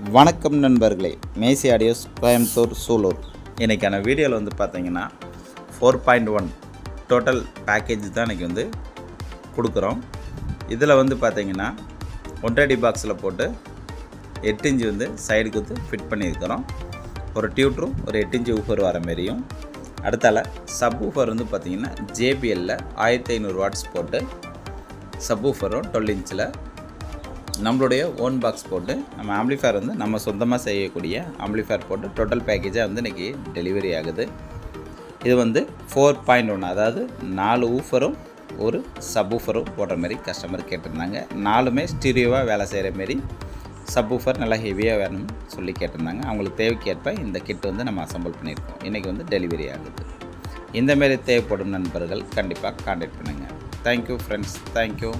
வணக்கம் நண்பர்களே, மேசி ஆடியோஸ் கோயம்புத்தூர் சூலூர். இன்றைக்கான வீடியோவில் வந்து பார்த்தீங்கன்னா 4.1 டோட்டல் பேக்கேஜ் தான் இன்றைக்கி வந்து கொடுக்குறோம். இதில் வந்து பார்த்தீங்கன்னா 1.5 பாக்ஸில் போட்டு 8 இன்ச்சு வந்து சைடுக்கு வந்து ஃபிட் பண்ணியிருக்கிறோம். ஒரு டியூட்ரும் ஒரு 8 இன்ச்சு ஊஃபர் வர மாரியும், அடுத்தால சப் ஊஃபர் வந்து பார்த்திங்கன்னா JBLல 1500 வாட்ஸ் போட்டு சப் ஊஃபரும் 12 இன்ச்சில் நம்மளுடைய ஓன் பாக்ஸ் போட்டு நம்ம ஆம்ப்ளிஃபயர் வந்து நம்ம சொந்தமாக செய்யக்கூடிய ஆம்ப்ளிஃபயர் போட்டு டோட்டல் பேக்கேஜாக வந்து இன்றைக்கி டெலிவரி ஆகுது. இது வந்து 4.1, அதாவது 4 ஊஃபரும் ஒரு சப் ஊஃபரும் போடுற மாரி கஸ்டமர் கேட்டிருந்தாங்க. 4மே ஸ்டீரியோவாக வேலை செய்கிற மாரி சப் ஊஃபர் நல்லா ஹெவியாக வேணும்னு சொல்லி கேட்டிருந்தாங்க. அவங்களுக்கு தேவைக்கேற்ப இந்த கிட் வந்து நம்ம அசம்பிள் பண்ணியிருக்கோம். இன்றைக்கி வந்து டெலிவரி ஆகுது. இந்தமாரி தேவைப்படும் நண்பர்கள் கண்டிப்பாக கான்டாக்ட் பண்ணுங்கள். Thank you friends, thank you.